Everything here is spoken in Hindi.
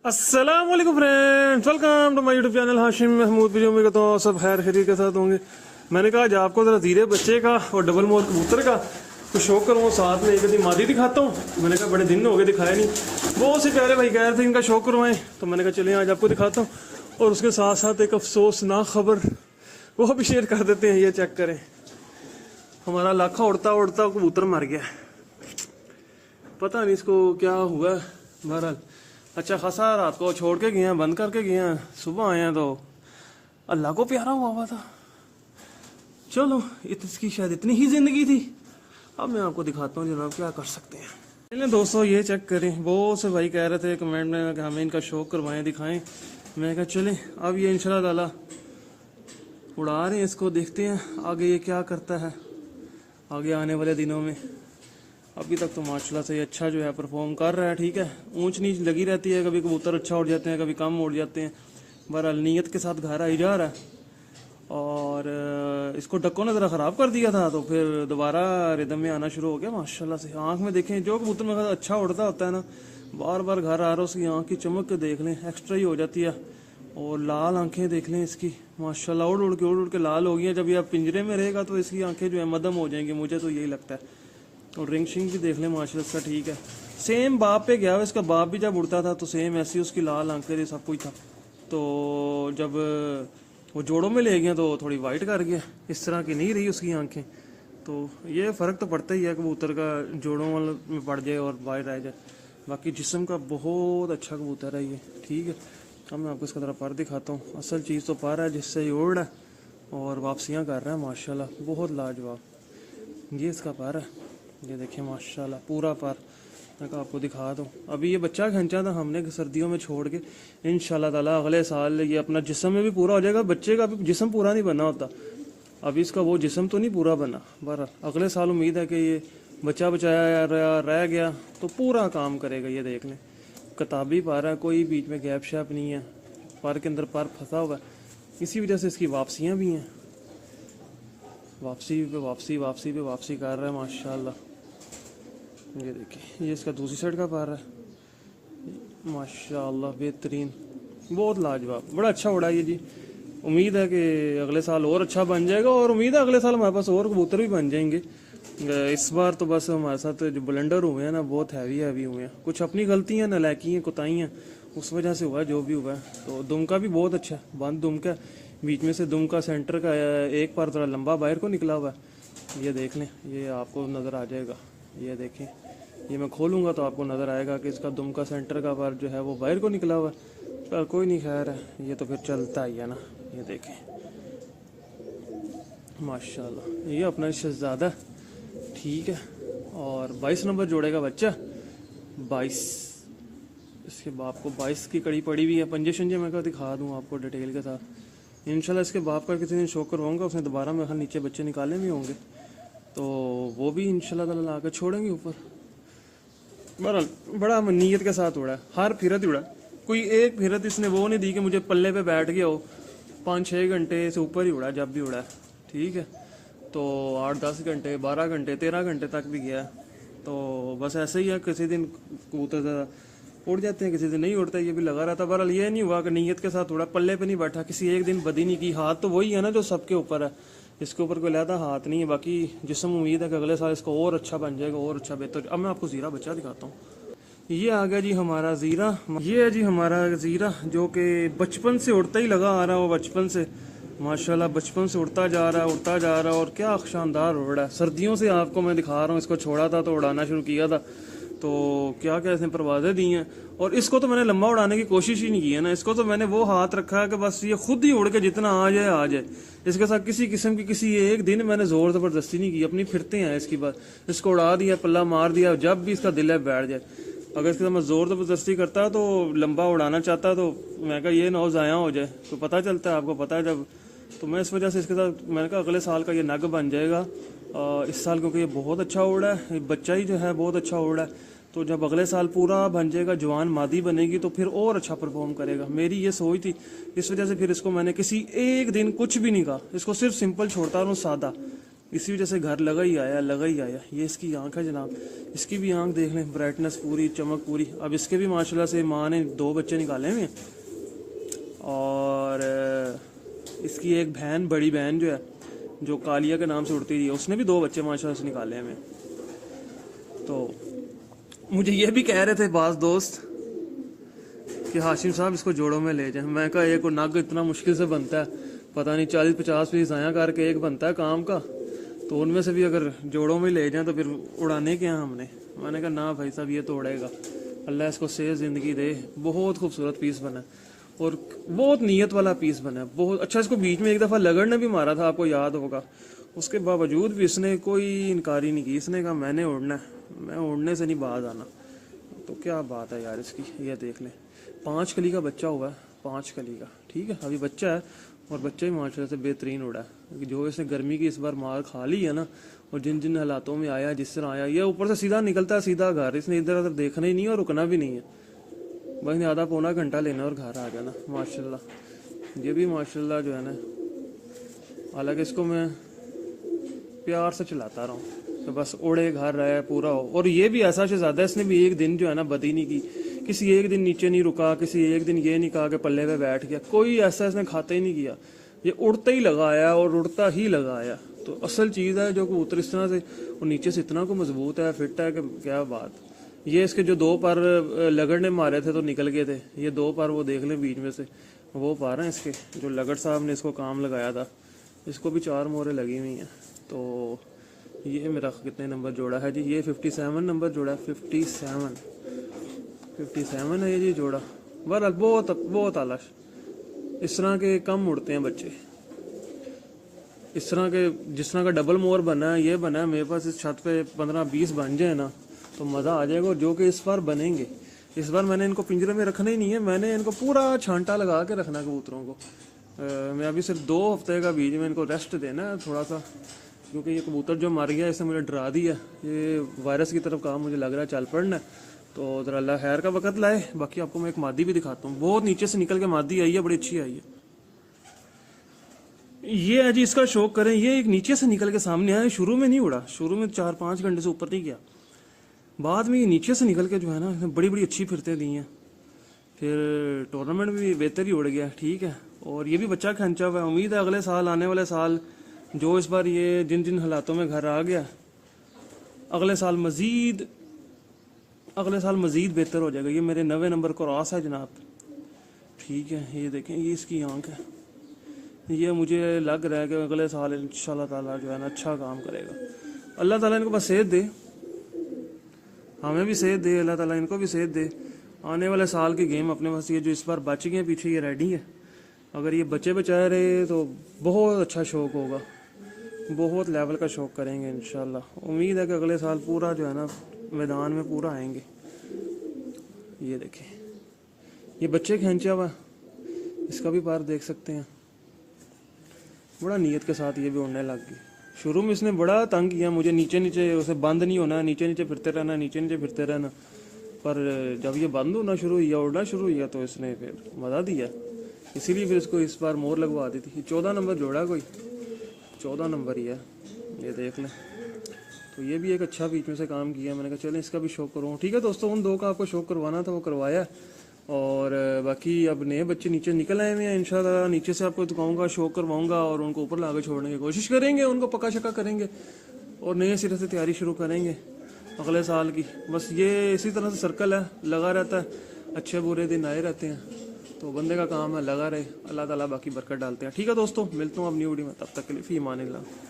अस्सलाम वालेकुम friends, welcome to my YouTube channel Hashim Mahmood. Video में तो सब खैर खैरियत के साथ होंगे। मैंने कहा आज आपको जरा जीरे बच्चे का और डबल मोर कबूतर का तो शौक करूँ, साथ में एक आधी मादी दिखाता हूँ। मैंने कहा बड़े दिन हो गए दिखाया नहीं, बहुत से प्यारे भाई कह रहे थे इनका शौक करवाएं, तो मैंने कहा चलिए आज आपको दिखाता हूँ। और उसके साथ साथ एक अफसोसनाक खबर वो भी शेयर कर देते हैं। ये चेक करें, हमारा लाखा उड़ता उड़ता कबूतर मर गया। पता नहीं इसको क्या हुआ। बहरहाल अच्छा खासा रात को छोड़ के गए हैं, बंद करके गए हैं, सुबह आए हैं तो अल्लाह को प्यारा हुआ था। चलो इसकी शायद इतनी ही जिंदगी थी। अब मैं आपको दिखाता हूँ जनाब क्या कर सकते हैं। चलिए दोस्तों ये चेक करें, बहुत से भाई कह रहे थे कमेंट में कि हमें इनका शौक करवाएं, दिखाएं। मैं कहा चलें अब ये इंशाल्लाह ताला उड़ा रहे हैं इसको, देखते हैं आगे ये क्या करता है आगे आने वाले दिनों में। अभी तक तो माशाल्लाह से अच्छा जो है परफॉर्म कर रहा है। ठीक है, ऊंच नीच लगी रहती है, कभी कबूतर अच्छा उड़ जाते हैं, कभी कम उड़ जाते हैं। बहरहाल नीयत के साथ घर आई जा रहा है। और इसको डक्कों ने ज़रा ख़राब कर दिया था, तो फिर दोबारा रिदम में आना शुरू हो गया माशाल्लाह से। आँख में देखें, जो कबूतर में अच्छा उड़ता होता है ना, बार बार घर आ रहा है, उसकी आँख की चमक के देख लें एक्स्ट्रा ही हो जाती है। और लाल आंखें देख लें इसकी माशाल्लाह, उड़ उड़ के लाल हो गई हैं। जब ये अब पिंजरे में रहेगा तो इसकी आंखें जो है मदम हो जाएंगी, मुझे तो यही लगता है। और रिंग शिंग भी देख लें माशाल्लाह इसका ठीक है। सेम बाप पे गया हुआ, इसका बाप भी जब उड़ता था तो सेम ऐसी उसकी लाल आंखें थी, सब कुछ था। तो जब वो जोड़ों में ले गया तो थोड़ी वाइट कर गया, इस तरह की नहीं रही उसकी आंखें। तो ये फ़र्क तो पड़ता ही है कबूतर का, जोड़ों में पड़ जाए और वाइट रह जाए। बाकी जिस्म का बहुत अच्छा कबूतर है ये। ठीक है, अब मैं आपको इसका ज़रा पर दिखाता हूँ। असल चीज़ तो पर है जिससे ये उड़ रहा है और वापसियाँ कर रहा है माशाल्लाह, बहुत लाजवाब। ये इसका पर है, ये देखिए माशाल्लाह पूरा पर। मैं कहा आपको दिखा दूँ। अभी ये बच्चा खींचा था हमने सर्दियों में छोड़ के, इंशाल्लाह ताला अगले साल ये अपना जिस्म में भी पूरा हो जाएगा। बच्चे का भी जिस्म पूरा नहीं बना होता, अभी इसका वो जिस्म तो नहीं पूरा बना। बहरहाल अगले साल उम्मीद है कि ये बच्चा बचाया रह गया तो पूरा काम करेगा। ये देख लें किताबी पर है, कोई बीच में गैप शैप नहीं है, पर के अंदर पर फंसा हुआ है। इसी वजह से इसकी वापसियाँ भी हैं, वापसी पे वापसी वापसी पे वापसी कर रहा है माशाल्लाह। ये देखिए ये इसका दूसरी साइड का पार है माशाल्लाह, बेहतरीन, बहुत लाजवाब, बड़ा अच्छा उड़ा ये जी। उम्मीद है कि अगले साल और अच्छा बन जाएगा, और उम्मीद है अगले साल हमारे पास और कबूतर भी बन जाएंगे। इस बार तो बस हमारे साथ जो ब्लंडर हुए हैं ना, बहुत हैवी हुए हैं। कुछ अपनी गलतियाँ, नालायकी हैं, कोताहियाँ, उस वजह से हुआ जो भी हुआ है। तो दुम का भी बहुत अच्छा बंद दुम का, बीच में से दुम का सेंटर का एक पार थोड़ा लंबा बाहर को निकला हुआ है। ये देख लें, ये आपको नज़र आ जाएगा। ये देखें, ये मैं खोलूँगा तो आपको नज़र आएगा कि इसका दुम का सेंटर का पार जो है वो बाहर को निकला हुआ है। पर कोई नहीं, खैर है, ये तो फिर चलता ही है ना। ये देखें माशाल्लाह, ये अपना शहज़ादा ठीक है। और 22 नंबर जोड़े का बच्चा, 22 इसके बाप को 22 की कड़ी पड़ी हुई है। पंजे शंजे मैं कहा दिखा दूँ आपको डिटेल के साथ। इंशाल्लाह इसके बाप का किसी दिन शौक करवाऊँगा, उसने दोबारा मेरे ख्याल नीचे बच्चे निकाले भी होंगे, तो वो भी इंशाल्लाह ताला ला के छोड़ेंगे ऊपर। बहरहाल बड़ा नीयत के साथ उड़ा है, हर फिरत उड़ा। कोई एक फिरत इसने वो नहीं दी कि मुझे पल्ले पे बैठ गया हो। 5-6 घंटे से ऊपर ही उड़ा जब भी उड़ा है। ठीक है, तो 8-10 घंटे, 12 घंटे, 13 घंटे तक भी गया। तो बस ऐसे ही है, किसी दिन कबूतर उड़ जाते हैं, किसी दिन नहीं उड़ता। ये भी लगा रहता। बहरहाल ये नहीं हुआ कि नीयत के साथ उड़ा, पल्ले पे नहीं बैठा, किसी एक दिन बदी नहीं की। हाथ तो वही है ना जो सबके ऊपर है, इसके ऊपर कोई लहदा हाथ नहीं है। बाकी जिस्म उम्मीद है कि अगले साल इसको और अच्छा बन जाएगा, और अच्छा बेहतर। अब मैं आपको ज़ीरा बच्चा दिखाता हूँ। ये आ गया जी हमारा ज़ीरा। ये है जी हमारा ज़ीरा, जो कि बचपन से उड़ता ही लगा आ रहा है। वो बचपन से माशाल्लाह बचपन से उड़ता जा रहा है, और क्या शानदार उड़ रहा है। सर्दियों से आपको मैं दिखा रहा हूँ, इसको छोड़ा था तो उड़ाना शुरू किया था, तो क्या क्या इसने परवाज़ें दी हैं। और इसको तो मैंने लंबा उड़ाने की कोशिश ही नहीं की है ना, इसको तो मैंने वो हाथ रखा है कि बस ये खुद ही उड़ के जितना आ जाए। इसके साथ किसी किस्म की किसी एक दिन मैंने ज़ोर ज़बरदस्ती नहीं की, अपनी फिरते हैं इसकी बात। इसको उड़ा दिया, पल्ला मार दिया, जब भी इसका दिल है बैठ जाए। अगर इसके साथ मैं ज़ोर ज़बरदस्ती करता तो लंबा उड़ाना चाहता तो मैं कहा ये नौ ज़ाया हो जाए, तो पता चलता है आपको पता है जब। तो मैं इस वजह से इसके साथ मैंने कहा अगले साल का ये नग बन जाएगा इस साल, क्योंकि ये बहुत अच्छा उड़ा है, बच्चा ही जो है बहुत अच्छा उड़ा है। तो जब अगले साल पूरा बन जाएगा, जवान मादी बनेगी, तो फिर और अच्छा परफॉर्म करेगा। मेरी ये सोच थी, इस वजह से फिर इसको मैंने किसी एक दिन कुछ भी नहीं कहा, इसको सिर्फ सिंपल छोड़ता रहूँ, सादा। इसी वजह से घर लगा ही आया। ये इसकी आंख है जनाब, इसकी भी आंख देख लें, ब्राइटनेस पूरी, चमक पूरी। अब इसके भी माशाल्लाह से माँ ने 2 बच्चे निकाले हुए हैं, और इसकी एक बहन, बड़ी बहन जो है, जो कालिया के नाम से उड़ती रही है, उसने भी 2 बच्चे माशाल्लाह से निकाले हुए हैं। तो मुझे ये भी कह रहे थे बाज़ दोस्त कि हाशिम साहब इसको जोड़ों में ले जाएं। मैं कहा एक नग इतना मुश्किल से बनता है, पता नहीं 40-50 पीस आया करके एक बनता है काम का, तो उनमें से भी अगर जोड़ों में ले जाएं तो फिर उड़ाने क्या हमने। मैंने कहा ना भाई साहब ये तो उड़ेगा, अल्लाह इसको सेहत ज़िंदगी दे। बहुत खूबसूरत पीस बना और बहुत नीयत वाला पीस बना, बहुत अच्छा। इसको बीच में एक दफ़ा लगड़ ने भी मारा था, आपको याद होगा, उसके बावजूद भी इसने कोई इनकारी नहीं की। इसने कहा मैंने उड़ना है, मैं उड़ने से नहीं बाज आना। तो क्या बात है यार इसकी, ये देख लें, 5 कली का बच्चा हुआ है, 5 कली का, ठीक है, अभी बच्चा है, और बच्चा ही माशाल्लाह से बेहतरीन उड़ा है। जो इसने गर्मी की इस बार मार खा ली है ना, और जिन जिन हालातों में आया, जिस तरह आया, ये ऊपर से सीधा निकलता है सीधा घर, इसने इधर उधर देखना ही नहीं और रुकना भी नहीं है, बस आधा पौना घंटा लेना और घर आ जाना माशाल्लाह। ये भी माशाल्लाह जो है ना, हालांकि इसको मैं प्यार से चलाता रहा हूँ, तो बस उड़े घर रहे पूरा हो। और ये भी ऐसा शहजादा, इसने भी एक दिन जो है ना बदी नहीं की, किसी एक दिन नीचे नहीं रुका, किसी एक दिन ये नहीं कहा कि पल्ले पे बैठ गया, कोई ऐसा इसने खाता ही नहीं किया। ये उड़ते ही लगा आया और उड़ता ही लगा आया। तो असल चीज़ है जो कबूतर इस तरह से, और नीचे से इतना को मजबूत है, फिट है कि क्या बात। ये इसके जो 2 पर लगड़ ने मारे थे तो निकल गए थे, ये 2 पर वो देख लें बीच में से, वो पार हैं इसके, जो लगड़ साहब ने इसको काम लगाया था, इसको भी 4 मोहरें लगी हुई हैं। तो ये मेरा कितने नंबर जोड़ा है जी, ये 57 नंबर जोड़ा है, 57 है ये जी जोड़ा। बहरहाल बहुत बहुत आला, इस तरह के कम उड़ते हैं बच्चे, इस तरह के, जिस तरह का डबल मोर बना है, ये बना है मेरे पास, इस छत पे 15-20 बन जाए ना तो मज़ा आ जाएगा। और जो कि इस बार बनेंगे, इस बार मैंने इनको पिंजरे में रखना ही नहीं है, मैंने इनको पूरा छांटा लगा के रखना कबूतरों को। मैं अभी सिर्फ 2 हफ्ते का बीच में इनको रेस्ट देना है थोड़ा सा, क्योंकि ये कबूतर जो मर गया इसने मुझे डरा दिया, ये वायरस की तरफ काम मुझे लग रहा है चल पड़ना है। तो ज़रा अल्लाह खैर का वक्त लाए। बाकी आपको मैं एक मादी भी दिखाता हूँ, बहुत नीचे से निकल के मादी आई है, बड़ी अच्छी आई है। ये है जी, इसका शौक करें, ये एक नीचे से निकल के सामने आया, शुरू में नहीं उड़ा, शुरू में 4-5 घंटे से ऊपर नहीं गया, बाद में ये नीचे से निकल के जो है ना बड़ी बड़ी अच्छी फिरते दी हैं, फिर टूर्नामेंट भी बेहतर ही उड़ गया, ठीक है। और ये भी बच्चा खंचा हुआ है, उम्मीद है अगले साल, आने वाले साल, जो इस बार ये जिन जिन हालातों में घर आ गया, अगले साल मज़ीद बेहतर हो जाएगा। ये मेरे 90 नंबर क्रॉस है जनाब, ठीक है। ये देखें, ये इसकी आंख है, ये मुझे लग रहा है कि अगले साल इंशाल्लाह ताला जो है ना अच्छा काम करेगा। अल्लाह ताला इनको बस सेहत दे, हमें भी सेहत दे, अल्लाह ताला इनको भी सेहत दे। आने वाले साल की गेम अपने पास, ये जो इस बार बच गए पीछे, ये रेडी है। अगर ये बच्चे बचाए रहे तो बहुत अच्छा शौक होगा, बहुत लेवल का शौक करेंगे इंशाल्लाह। उम्मीद है कि अगले साल पूरा जो है ना मैदान में पूरा आएंगे। ये देखें, ये बच्चे खींचा हुआ, इसका भी पार देख सकते हैं, बड़ा नीयत के साथ ये भी उड़ने लग गई। शुरू में इसने बड़ा तंग किया मुझे, नीचे नीचे उसे बंद नहीं होना, नीचे नीचे फिरते रहना, नीचे नीचे फिरते रहना। पर जब ये बंद होना शुरू हुआ, उड़ना शुरू हुआ, तो इसने फिर मज़ा दिया, इसीलिए फिर इसको इस बार मोर लगवा दी थी। 14 नंबर जोड़ा, कोई 14 नंबर ही है, ये देख लें। तो ये भी एक अच्छा बीच में से काम किया, मैंने कहा चलें इसका भी शौक करूँ, ठीक है दोस्तों। उन 2 का आपको शौक करवाना था, वो करवाया। और बाकी अब नए बच्चे नीचे निकल आए हुए हैं, इंशाल्लाह नीचे से आपको दिखाऊंगा, शौक करवाऊंगा, और उनको ऊपर लाकर छोड़ने की कोशिश करेंगे, उनको पका शका करेंगे और नए सिरे से तैयारी शुरू करेंगे अगले साल की। बस ये इसी तरह से सर्कल है, लगा रहता है, अच्छे बुरे दिन आए रहते हैं, तो बंदे का काम है लगा रहे, अल्लाह ताला बाकी बरकत डालते हैं। ठीक है दोस्तों, मिलता हूँ अब न्यू वीडियो में, तब तक के लिए फी अमान अल्लाह।